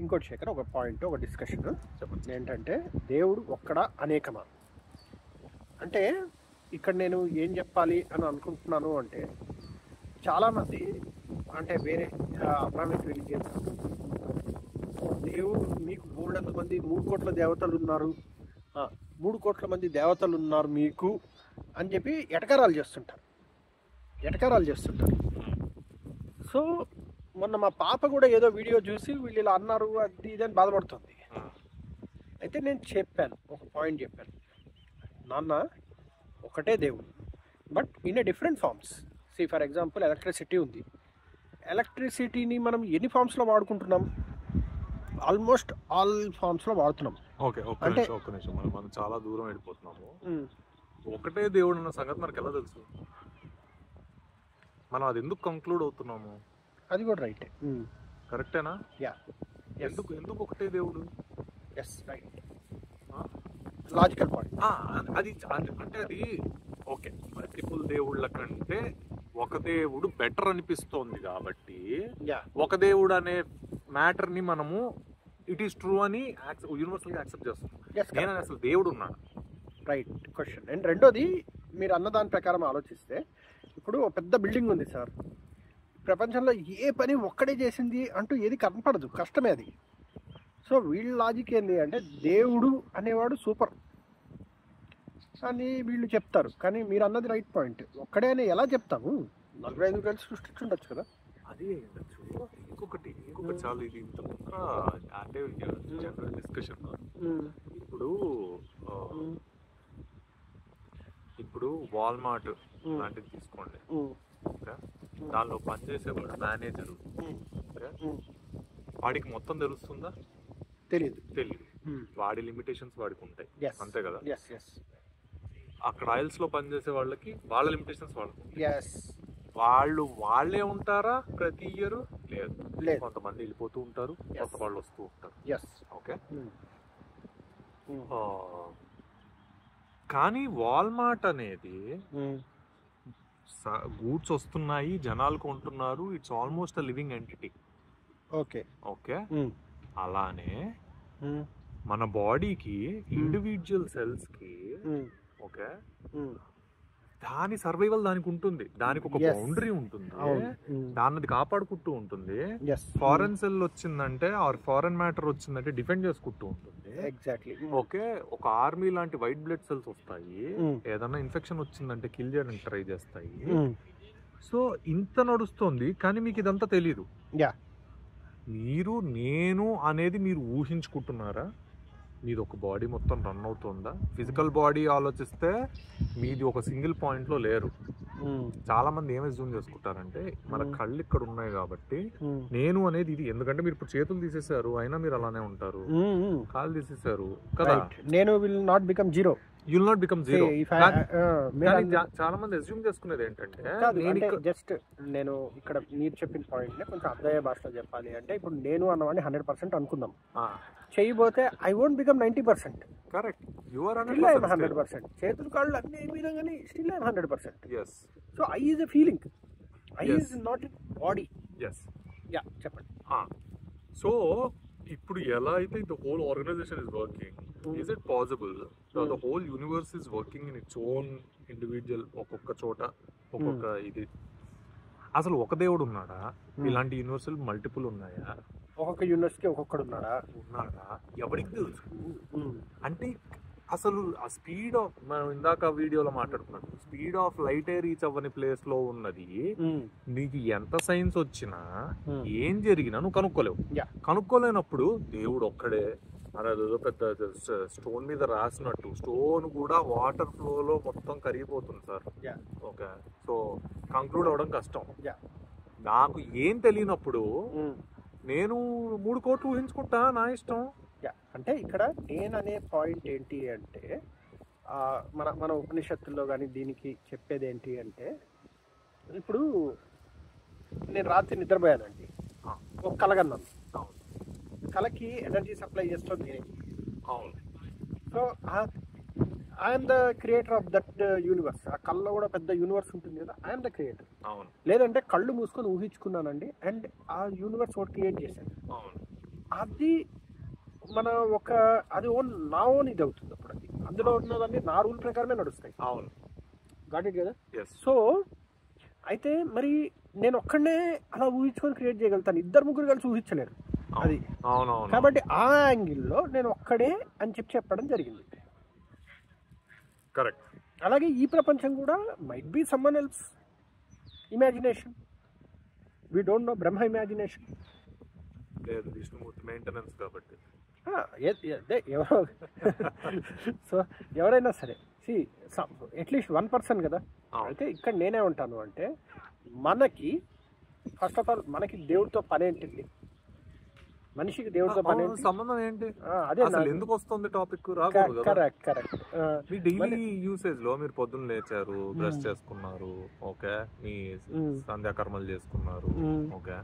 ఇంకోటి శేఖర్, ఒక పాయింట్, ఒక డిస్కషన్ ఏంటంటే దేవుడు ఒక్కడా అనేకమా అంటే ఇక్కడ నేను ఏం చెప్పాలి అని అనుకుంటున్నాను అంటే, చాలామంది అంటే వేరే అబ్రాహ్మిక్ రిలీజియన్స్ దేవుడు మీకు 300 మంది 3 కోట్ల దేవతలు ఉన్నారు, 3 కోట్ల మంది దేవతలు ఉన్నారు మీకు అని చెప్పి ఎటకారాలు చేస్తుంటారు. సో మొన్న మా పాప కూడా ఏదో వీడియో చూసి వీళ్ళు ఇలా అన్నారు అది ఇది అని బాధపడుతుంది. అయితే నేను చెప్పాను, ఒక పాయింట్ చెప్పాను, నాన్న ఒకటే దేవుడు but in a different forms. For example electricity ఉంది, ఎలక్ట్రిసిటీని మనం ఎన్ని ఫార్మ్స్లో వాడుకుంటున్నాం? ఆల్మోస్ట్ ఆల్ ఫార్మ్స్లో వాడుతున్నాం. ఓకే, ఒక్క నిమిషం మనం చాలా దూరం వెళ్ళిపోతున్నాము. ఒకటే దేవుడు అన్న సంగతి మనకు ఎలా తెలుసు? మనం అది ఎందుకు కంక్లూడ్ అవుతున్నాము? అది కూడా రైట్, కరెక్టేనా? యా. ఎందుకు ఒకటే దేవుడు? Yes, right, logical point. అది అంటే అది ఓకే, మల్టిపుల్ దేవుళ్ళ కంటే ఒక దేవుడు బెటర్ అనిపిస్తోంది కాబట్టి ఒక దేవుడు అనే మ్యాటర్ ని మనము ఇట్ ఈస్ ట్రూ అని యూనివర్సల్ గా యాక్సెప్ట్ చేస్తాం. నేను అసలు దేవుడు ఉన్నాడు, రైట్ క్వశ్చన్. అండ్ రెండోది, మీరు అన్నదాని ప్రకారం ఆలోచిస్తే ఇప్పుడు పెద్ద బిల్డింగ్ ఉంది సార్, ప్రపంచంలో ఏ పని ఒక్కడే చేసింది అంటూ ఏది కనపడదు, కష్టమే అది. సో వీళ్ళ లాజిక్ ఏంటి అంటే దేవుడు అనేవాడు సూపర్ అని వీళ్ళు చెప్తారు. కానీ మీరు అన్నది రైట్ పాయింట్, ఒక్కడే అని ఎలా చెప్తాము? 45 కలిసి సృష్టించుండొచ్చు కదా. అది ఇంకొకటి చాలా ఇది ఇంత అంటే జనరల్ డిస్కషన్. ఇప్పుడు వాల్మార్ట్ లాంటిది తీసుకోండి, దానిలో పనిచేసేవాడు మేనేజర్, వాడికి మొత్తం తెలుస్తుందా? తెలియదు. వాడి లిమిటేషన్స్ వాడికి ఉంటాయి, అంతే కదా. అక్కడ ఆయిల్స్ లో పనిచేసే వాళ్ళకి వాళ్ళ లిమిటేషన్స్ వాళ్ళే ఉంటారా ప్రతి ఇయర్? లేదు, కొంతమంది వెళ్ళిపోతూ ఉంటారు, కొత్త వాళ్ళు వస్తూ ఉంటారు. ఓకే, కానీ వాల్మార్ట్ అనేది గూడ్స్ వస్తున్నాయి, జనాలు కొంటున్నారు, it's almost a living entity. Okay, అలానే మన బాడీకి ఇండివిజువల్ సెల్స్ కి ఓకే దాని సర్వైవల్ దానికి ఉంటుంది, దానికి ఒక బౌండరీ ఉంటుంది, దాన్ని కాపాడుకుంటూ ఉంటుంది. ఫారెన్ సెల్ వచ్చిందంటే ఆర్ ఫారెన్ మ్యాటర్ వచ్చిందంటే డిఫెండ్ చేసుకుంటూ ఉంటుంది. ఓకే, ఒక ఆర్మీ లాంటి వైట్ బ్లడ్ సెల్స్ వస్తాయి, ఏదన్నా ఇన్ఫెక్షన్ వచ్చిందంటే కిల్ చేయడానికి ట్రై చేస్తాయి. సో ఇంత నడుస్తుంది, కానీ మీకు ఇదంతా తెలీదు. నేను అనేది మీరు ఊహించుకుంటున్నారా? మీది ఒక బాడీ మొత్తం రన్ అవుతుందా? ఫిజికల్ బాడీ ఆలోచిస్తే మీది ఒక సింగిల్ పాయింట్ లో లేరు. చాలా మంది ఏమి జూమ్ చేసుకుంటారంటే మన కళ్ళు ఇక్కడ ఉన్నాయి కాబట్టి నేను అనేది ఇది. ఎందుకంటే మీరు ఇప్పుడు చేతులు తీసేశారు, అయినా మీరు అలానే ఉంటారు. కాళ్ళు తీసేశారు కదా, నేను will not become zero. You'll not become zero. చాలా మంది అస్యూమ్ చేసుకునేది ఏంటంటే, జస్ట్ నేను ఇక్కడ మీరు చెప్పిన పాయింట్ కొంచెం అర్థమయ్యే భాషలో చెప్పాలి అంటే, ఇప్పుడు నేను అన్నవాడిని 100% అనుకుందాం, చేయబోతే I won't become 90%. Correct, you are 100%. చేతులు కాళ్ళు అన్ని విధంగానే still I 100%. So I is a feeling, I is not a body. చెప్పండి. సో ఇప్పుడు ఎలా అయితే the whole organization is working, is it possible that the whole universe is working in its own individual, ఒక్కొక్క చోట ఒక్కొక్క ఇది? అసలు ఒక దేవుడు ఉన్నాడా? ఇలాంటి యూనివర్సల్ మల్టిపుల్ ఉన్నాయా? ఒక్కొక్క యూనివర్స్కి ఒక్కొక్కడు ఉన్నాడా? ఎవరికి తెలుసు? అంటే అసలు ఆ స్పీడ్ ఆఫ్, మనం ఇందాక వీడియోలో మాట్లాడుకున్నాం, స్పీడ్ ఆఫ్ లైట్ రీచ్ అవ్వని ప్లేస్ లో ఉన్నది నీకు ఎంత సైన్స్ వచ్చినా ఏం జరిగినా నువ్వు కనుక్కోలేవు. కనుక్కోలేనప్పుడు దేవుడు ఒక్కడే, అదేదో పెద్ద స్టోన్ మీద రాసినట్టు స్టోన్ కూడా వాటర్ ఫ్లో లో మొత్తం కరిగిపోతుంది సార్. ఓకే, సో కంక్లూడ్ అవ్వడం కష్టం. నాకు ఏం తెలియనప్పుడు నేను 3 కోట్లు ఊహించుకుంటా, నా ఇష్టం. అంటే ఇక్కడ నేను అనే పాయింట్ ఏంటి అంటే, మన ఉపనిషత్తుల్లో కానీ దీనికి చెప్పేది ఏంటి అంటే, ఇప్పుడు నేను రాత్రి నిద్రపోయానండి, ఒక కలగన్నాను, కళకి ఎనర్జీ సప్లై చేస్తుంది నేనే. So I'm the creator of that universe. ఆ కళ్ళలో కూడా పెద్ద యూనివర్స్ ఉంటుంది కదా, ఐఎమ్ ద క్రియేటర్. లేదంటే కళ్ళు మూసుకొని ఊహించుకున్నానండి, అండ్ ఆ యూనివర్స్ ఒకటి క్రియేట్ చేశాను. అది మన ఒక అది నా ఓన్ ఇది అవుతుంది అప్పుడు. అది అందులో ఉన్నవన్నీ నా రూల్ ప్రకారమే నడుస్తాయి. అవును, గాట్ ఇట్ కదా. ఎస్. సో అయితే మరి నేను ఒక్కడనే అలా ఊహించుకొని క్రియేట్ చేయగలుగుతాను, ఇద్దరు ముగ్గురు కలిసి ఊహించలేరు అది. అవునవును. కాబట్టి ఆ యాంగిల్లో నేను ఒక్కడే అని చెప్పడం జరిగింది. కరెక్ట్. అలాగే ఈ ప్రపంచం కూడా might be someone else imagination. We don't know Brahma imagination. లేదు, విష్ణుమూర్తి మెయింటెనెన్స్ కాబట్టి. ఎవరో సో ఎవరైనా సరే అట్లీస్ట్ 1% కదా. అయితే ఇక్కడ నేనే ఉంటాను అంటే మనకి ఫస్ట్ ఆఫ్ ఆల్ మనకి దేవుడితో పని ఏంటింది, మనిషికి దేవుడితో పని సంబంధం ఏంటి, అదే అసలు ఎందుకు వస్తుంది టాపిక్ రాకూడదు. Correct correct. మీ డైలీ యూసేజ్ లో మీరు పొద్దున్న లేచారు, బ్రష్ చేసుకున్నారు, ఓకే, మీ సంధ్యాకర్మలు చేసుకున్నారు, ఓకే,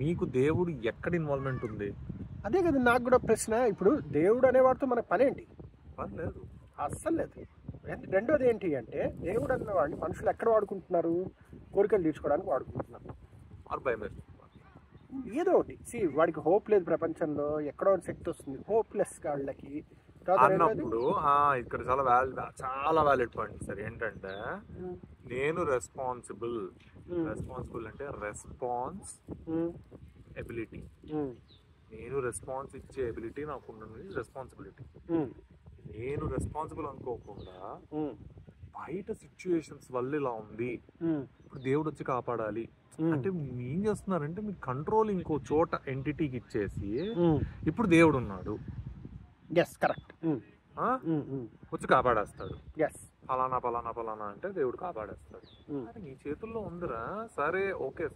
మీకు దేవుడు ఎక్కడ ఇన్వాల్వ్మెంట్ ఉంది? అదే కదా నాకు కూడా ప్రశ్న. ఇప్పుడు దేవుడు అనేవాడితో మనకు పని ఏంటి? పని లేదు, అస్సలు లేదు. రెండోది ఏంటి అంటే దేవుడు అనేవాడిని మనుషులు ఎక్కడ వాడుకుంటున్నారు? కోరికలు తీర్చుకోవడానికి వాడుకుంటున్నారు. ఏదో ఒకటి వాడికి హోప్ లేదు ప్రపంచంలో, ఎక్కడో శక్తి వస్తుంది, హోప్లెస్ వాళ్ళకి అన్నప్పుడు ఇక్కడ చాలా వ్యాలిడ్ పాయింట్ సార్. ఏంటంటే నేను రెస్పాన్సిబుల్ అంటే రెస్పాన్స్ ఎబిలిటీ, నేను రెస్పాన్స్ ఇచ్చే ఎబిలిటీ నాకు ఉన్నది, రెస్పాన్సిబిలిటీ. నేను రెస్పాన్సిబుల్ అనుకోకుండా బయట సిచ్యుయేషన్స్ వల్ల ఇలా ఉంది, ఇప్పుడు దేవుడు వచ్చి కాపాడాలి అంటే ఏం చేస్తున్నారంటే మీ కంట్రోల్ ఇంకో చోట ఎంటిటీకి ఇచ్చేసి ఇప్పుడు దేవుడు ఉన్నాడు వచ్చి కాపాడేస్తాడు, ఫలానా ఫలానా ఫలానా అంటే దేవుడు కాపాడేస్తాడు. నీ చేతుల్లో ఉందిరా, సరే ఓకే.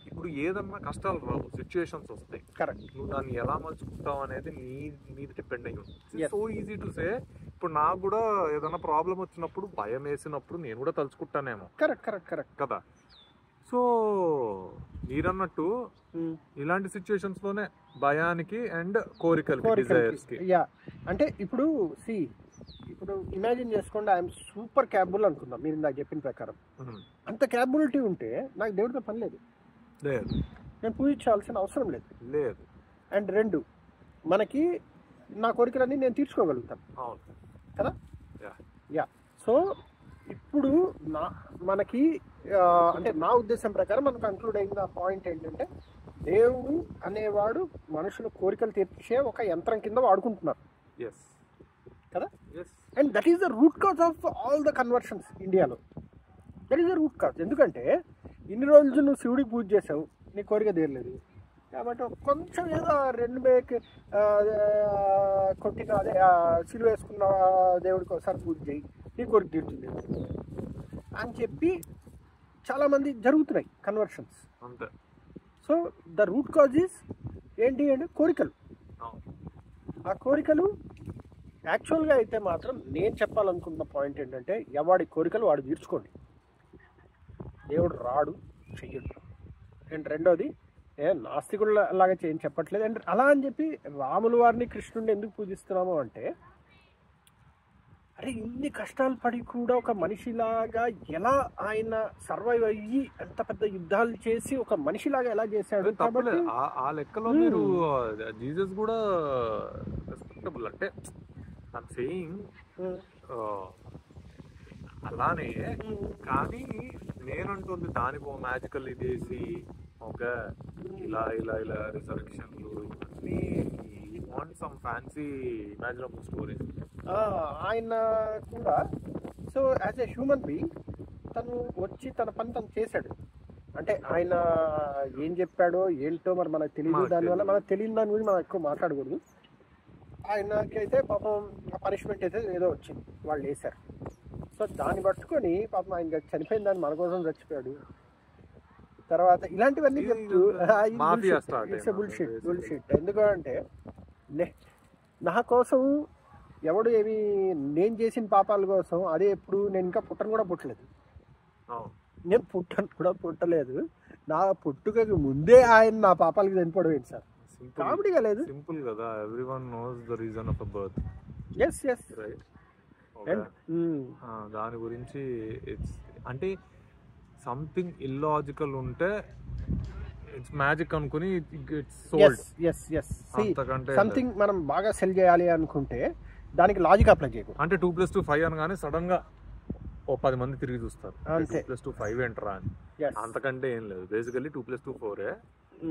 ఇప్పుడు ఏదన్నా కష్టాలు రావు, సిచ్యుయేషన్స్ వస్తాయి, నువ్వు దాన్ని ఎలా మలుచుకుంటావు అనేది నీ మీద డిపెండ్ అయ్యి ఉంది. So easy to say. ఇప్పుడు నాకు కూడా ఏదైనా ప్రాబ్లం వచ్చినప్పుడు, భయం వేసినప్పుడు నేను కూడా తలుచుకుంటానేమో, కరెక్ట్ కదా. సో మీరన్నట్టు ఇలాంటి సిచ్యుయేషన్స్ లోనే భయానికి అండ్ కోరికలకి, డిజైర్స్ కి. అంటే ఇప్పుడు ఇప్పుడు ఇమాజిన్ చేసుకోండి, ఐఎమ్ సూపర్ క్యాపబుల్ అనుకుందాం మీరు ఇందాక చెప్పిన ప్రకారం. అంత క్యాపబిలిటీ ఉంటే నాకు దేవుడితో పని లేదు, నేను పూజించాల్సిన అవసరం లేదు. అండ్ రెండు, మనకి నా కోరికలన్నీ నేను తీర్చుకోగలుగుతాను కదా. సో ఇప్పుడు మనకి అంటే నా ఉద్దేశం ప్రకారం మనం కంక్లూడ్ అయిన పాయింట్ ఏంటంటే దేవుడు అనేవాడు మనుషుల కోరికలు తీర్చే ఒక యంత్రం కింద వాడుకుంటున్నారు కదా. And that is the root cause of all the conversions ఇండియాలో. That is the root cause. ఎందుకంటే ఇన్ని రోజులు నువ్వు శివుడికి పూజ చేసావు, నీ కోరిక తీరలేదు కాబట్టి కొంచెం ఏదో 2 బేక్ కొట్టిన అదే సిలువ వేసుకున్న దేవుడికి ఒకసారి పూజ చేయి, నీ కోరిక తీరుతుంది అని చెప్పి చాలామంది జరుగుతున్నాయి conversions. So the root cause is ఏంటి అంటే కోరికలు. ఆ కోరికలు యాక్చువల్గా అయితే మాత్రం నేను చెప్పాలనుకుంటున్న పాయింట్ ఏంటంటే ఎవడి కోరికలు వాడు తీర్చుకోండి, దేవుడు రాడు చెయ్యడు. అండ్ రెండోది నాస్తికుడు అలాగే చేయని చెప్పట్లేదు. అండ్ అలా అని చెప్పి రాముల వారిని కృష్ణుడిని ఎందుకు పూజిస్తున్నాము అంటే అరే ఇన్ని కష్టాలు పడి కూడా ఒక మనిషిలాగా ఎలా ఆయన సర్వైవ్ అయ్యి ఎంత పెద్ద యుద్ధాలు చేసి ఒక మనిషిలాగా ఎలా చేశాడు కాబట్టి ఆ లెక్కలో మీరు జీసస్ కూడా రెస్పెక్టబుల్ అంటే ఐమ్ సేయింగ్ అలానే. కానీ నేనంటుంది దానికి ఒక మ్యాజికల్ ఇదేసి ఓకే ఇలా ఇలా ఇలా రిజర్వేషన్లు ఇవన్నీ want some fancy imaginable stories. ఆయన కూడా so as a human being తను వచ్చి తన పని తను చేశాడు. అంటే ఆయన ఏం చెప్పాడో ఏంటో మరి మనకు తెలియదు, దానివల్ల మనకు తెలియని దాని గురించి మనం ఎక్కువ మాట్లాడకూడదు. ఆయనకైతే పాపం పనిష్మెంట్ అయితే ఏదో వచ్చింది, వాళ్ళు వేశారు. సో దాన్ని పట్టుకొని పాపం ఆయన చనిపోయిన దాన్ని మన కోసం చచ్చిపోయాడు. తర్వాత ఇలాంటివన్నీ చెప్తూ బుల్షిట్. ఎందుకంటే నా కోసం ఎవడు ఏమి నేను చేసిన పాపాల కోసం అదే ఎప్పుడు నేను ఇంకా పుట్టను కూడా పుట్టలేదు, నేను పుట్టను కూడా పుట్టలేదు. నా పుట్టుకకి ముందే ఆయన నా పాపాలకి చనిపోవడం ఏంటి సార్? కామెడీగా లేదు, సింపుల్ కదా. Everyone knows the reason of a birth. yes right. దాని గురించి అంటే సంథింగ్ ఇల్లాజికల్ ఉంటే ఇట్స్ మ్యాజిక్ అనుకుని ఇట్స్ సోల్డ్. సంథింగ్ మనం బాగా సెల్ చేయాలి అనుకుంటే దానికి లాజిక్ అప్లై చేయకూడదు. అంటే 2+2 5 అనగానే సడన్ గా ఓ 10 మంది తిరిగి చూస్తారు 2+2 5 ఏంట్రా అని. అంతకంటే ఏం లేదు. బేసికల్లీ 2+2 4.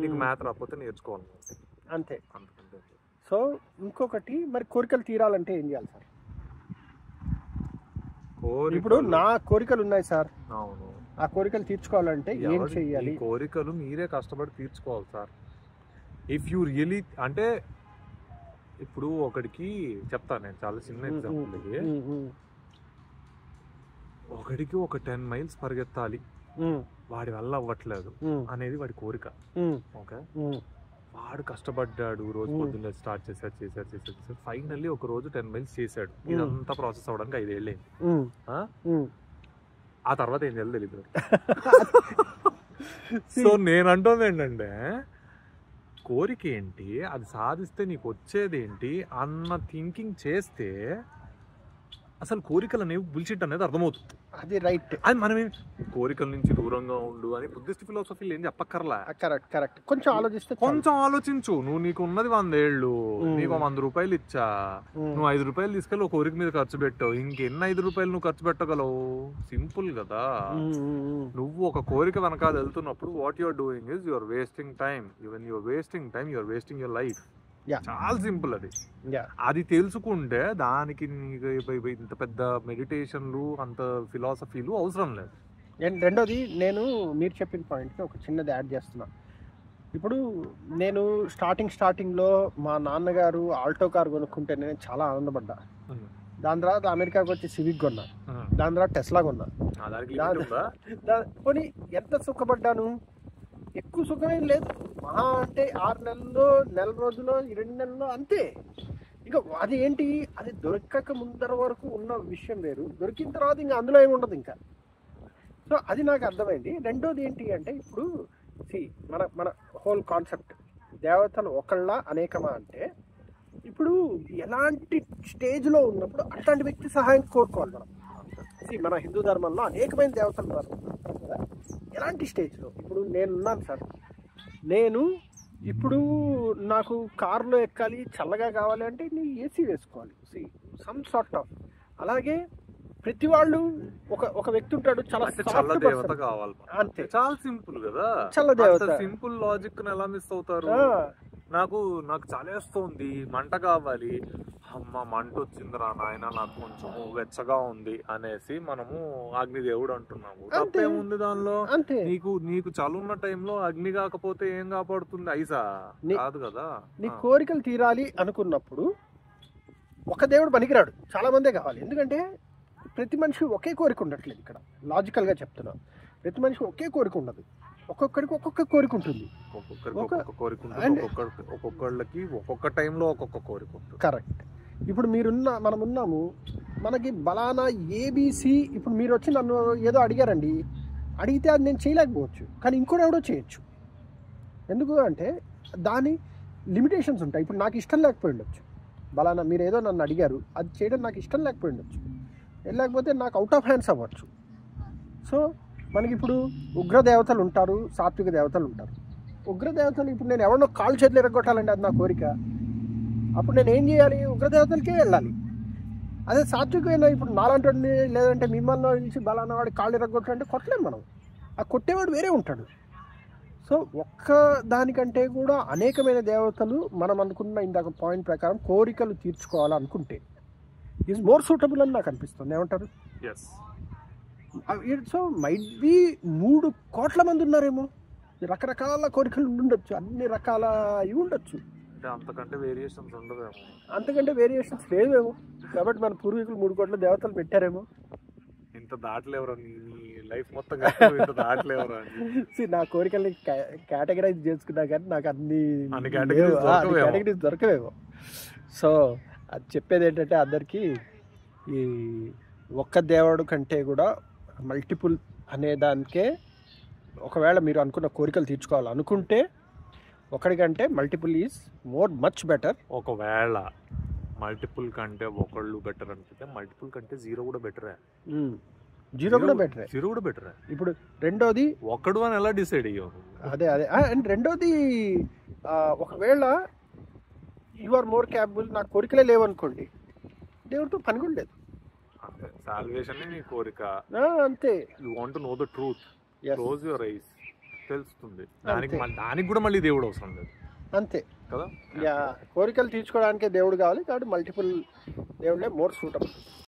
నీకు మ్యాథ్ రాకపోతే నేర్చుకోవాలి అంతే. అంతకంటే. సో ఇంకొకటి మరి కోరికలు తీరాలంటే ఏం చేయాలి సార్? ఇప్పుడు నా కోరికలు ఉన్నాయి సార్, అవును, ఆ కోరికలు తీర్చుకోవాలంటే ఏం చెయ్యాలి? కోరికలు మీరే కష్టపడి తీర్చుకోవాలి సార్. ఇఫ్ యూ రియలీ అంటే ఇప్పుడు ఒకడికి చెప్తాను నేను, చాలా చిన్న ఎగ్జాంపుల్ ఇది. ఒకడికి ఒక 10 మైల్స్ పరిగెత్తాలి, వాడి వల్ల అవ్వట్లేదు అనేది వాడి కోరిక. ఓకే, వాడు కష్టపడ్డాడు, రోజు పొద్దున్న స్టార్ట్ చేశాడు. ఫైనల్లీ ఒక రోజు 10 మైల్స్ చేశాడు. ఇదంతా ప్రాసెస్ అవ్వడానికి 5 ఏళ్ళు అయింది. ఆ తర్వాత ఏం చేయాలి తెలీదు. సో నేను అంటుంది ఏంటంటే, కోరిక ఏంటి, అది సాధిస్తే నీకు వచ్చేది ఏంటి అన్న థింకింగ్ చేస్తే అసలు కోరికలు అనేవి బుల్షిట్ అనేది అర్థమవుతుంది. అది రైట్. అది మనం కోరికల నుంచి దూరంగా ఉండు అని బుద్ధిస్ట్ ఫిలాసఫీలు ఏం చెప్పక్కర్లా. కరెక్ట్. కొంచెం ఆలోచించు. నువ్వు నీకు ఉన్నది 100 ఏళ్ళు, నీకు 100 రూపాయలు ఇచ్చా, నువ్వు 5 రూపాయలు తీసుకెళ్ళి ఒక కోరిక మీద ఖర్చు పెట్టావు, ఇంకెన్ని 5 రూపాయలు నువ్వు ఖర్చు పెట్టగలవు? సింపుల్ కదా. నువ్వు ఒక కోరిక వెనకాల వెళ్తున్నప్పుడు what your doing is your wasting time. Even your wasting time, your wasting your life. చాలా సింపుల్ అది. అది తెలుసుకుంటే దానికి ఇంత పెద్ద మెడిటేషన్లు అంత ఫిలాసఫీలు అవసరం లేదు. రెండోది, నేను మీరు చెప్పిన పాయింట్కి ఒక చిన్నది యాడ్ చేస్తున్నా. ఇప్పుడు నేను స్టార్టింగ్లో మా నాన్నగారు ఆల్టో కార్ కొనుక్కుంటే నేను చాలా ఆనందపడ్డా. దాని తర్వాత అమెరికాకి వచ్చి సివిక్ కొన్నా, దాని తర్వాత టెస్లా కొన్నా. కొని ఎంత సుఖపడ్డాను? ఎక్కువ సుఖమేం లేదు. మహా అంటే 6 నెలల్లో, నెల రోజుల్లో, 2 నెలల్లో అంతే. ఇంకా అది ఏంటి, అది దొరకక ముందర వరకు ఉన్న విషయం వేరు, దొరికిన తర్వాత ఇంకా అందులో ఏమి ఉండదు ఇంకా. సో అది నాకు అర్థమైంది. రెండోది ఏంటి అంటే, ఇప్పుడు మన హోల్ కాన్సెప్ట్ దేవతలు ఒకళ్ళ అనేకమా అంటే, ఇప్పుడు ఎలాంటి స్టేజ్లో ఉన్నప్పుడు అట్లాంటి వ్యక్తి సహాయం కోరుకోవాలి మనం. మన హిందూ ధర్మంలో అనేకమైన దేవతలు ఉన్నారు కదా. ఎలాంటి స్టేజ్లో, ఇప్పుడు నేనున్నాను సార్, నేను ఇప్పుడు నాకు కారులో ఎక్కాలి, చల్లగా కావాలి అంటే నేను ఏసీ వేసుకోవాలి, సమ్ సార్ట్ ఆఫ్. అలాగే ప్రతి వాళ్ళు ఒక వ్యక్తి ఉంటాడు, చాలా చల్ల దేవత కావాలి అంతే. చాలా సింపుల్ కదా, చల్ల దేవత. సింపుల్ లాజిక్ ఎలా మిస్ అవుతారు? నాకు చాలేస్తుంది, మంట కావాలి, అమ్మ మంట వచ్చిందిరా నాయన, నాకు కొంచెం వెచ్చగా ఉంది అనేసి మనము అగ్నిదేవుడు అంటున్నాము. తప్పేముంది దానిలో? నీకు చలున్న టైంలో అగ్ని కాకపోతే ఏం కాపాడుతుంది? ఐసా కాదు కదా. నీ కోరికలు తీరాలి అనుకున్నప్పుడు ఒక దేవుడు పనికిరాడు, చాలా మందే కావాలి. ఎందుకంటే ప్రతి మనిషి ఒకే కోరిక ఉండట్లేదు. ఇక్కడ లాజికల్గా చెప్తున్నా, ప్రతి మనిషి ఒకే కోరిక ఉండదు, ఒక్కొక్కడికి ఒక్కొక్క కోరిక ఉంటుంది. ఒక్కొక్కళ్ళకి ఒక్కొక్క టైంలో ఒక్కొక్క కోరిక ఉంటుంది. కరెక్ట్. ఇప్పుడు మనం ఉన్నాము, మనకి బలానా ఏబిసి. ఇప్పుడు మీరు వచ్చి నన్ను ఏదో అడిగారండి, అడిగితే అది నేను చేయలేకపోవచ్చు, కానీ ఇంకోటి ఎవడో చేయొచ్చు. ఎందుకు అంటే దాని లిమిటేషన్స్ ఉంటాయి. ఇప్పుడు నాకు ఇష్టం లేకపోయి ఉండొచ్చు, బలానా మీరు ఏదో నన్ను అడిగారు, అది చేయడం నాకు ఇష్టం లేకపోయి ఉండొచ్చు, లేకపోతే నాకు అవుట్ ఆఫ్ హ్యాండ్స్ అవ్వచ్చు. సో మనకి ఇప్పుడు ఉగ్ర దేవతలు ఉంటారు, సాత్విక దేవతలు ఉంటారు. ఉగ్ర దేవతలు ఇప్పుడు నేను ఎవరినో కాళ్ళు చేతులు ఎరగొట్టాలండి, అది నా కోరిక. అప్పుడు నేను ఏం చేయాలి? ఉగ్రదేవతలకే వెళ్ళాలి. అదే సాత్వికమైన ఇప్పుడు నాలంటి లేదంటే మిమ్మల్ని నుంచి బలానా వాడి కాళ్ళు ఎరగొట్టాలంటే కొట్టలేము మనం, ఆ కొట్టేవాడు వేరే ఉంటాడు. సో ఒక్క దానికంటే కూడా అనేకమైన దేవతలు మనం అనుకున్న ఇందాక పాయింట్ ప్రకారం కోరికలు తీర్చుకోవాలనుకుంటే ఈజ్ మోర్ సూటబుల్ అని నాకు అనిపిస్తుంది. ఏమంటారు? సో మైట్ బి 3 కోట్ల మంది ఉన్నారేమో, రకరకాల కోరికలు ఉండొచ్చు, అన్ని రకాల ఇవి ఉండొచ్చు. అంతకంటే వేరియేషన్స్ ఉండవేమో, అంతకంటే వేరియేషన్స్ లేవేమో. కాబట్టి మన పూర్వీకులు 3 కోట్ల దేవతలు పెట్టారేమో. ఇంత దాటలేవరా నీ లైఫ్ మొత్తం దాటలేవరా? నా కోరికల్ని కేటగరైజ్ చేసుకున్నా కానీ నాకు అన్ని కేటగిరీస్ దొరకవేమో. సో అది చెప్పేది ఏంటంటే అందరికీ, ఈ ఒక్క దేవుడు కంటే కూడా మల్టిపుల్ అనే దానికే, ఒకవేళ మీరు అనుకున్న కోరికలు తీర్చుకోవాలనుకుంటే ఒకడికంటే మల్టిపుల్ ఈజ్ మచ్ బెటర్. ఒకవేళ మల్టిపుల్ కంటే ఒకళ్ళు బెటర్ అనిపిస్తే మల్టిపుల్ కంటే 0 కూడా బెటరే. జీరో కూడా బెటరే. జీరో కూడా బెటరే. ఇప్పుడు రెండోది ఒక్కడు అని ఎలా డిసైడ్ అయ్యావు? అదే అండ్ రెండోది ఒకవేళ యు ఆర్ మోర్ క్యాపబుల్, నాకు కోరికలే లేవనుకోండి, దేవుడితో పని కూడా లేదు. సాల్వేషన్ నీ కోరిక అంతే. You want to know the truth, close your eyes, తెలుస్తుంది. దానికి కూడా మళ్ళీ దేవుడు అవసరం లేదు. అంతే కదా. కోరికలు తీర్చుకోవడానికే దేవుడు కావాలి, కాబట్టి మల్టిపుల్ దేవుళ్ళే మోర్ సూటబుల్.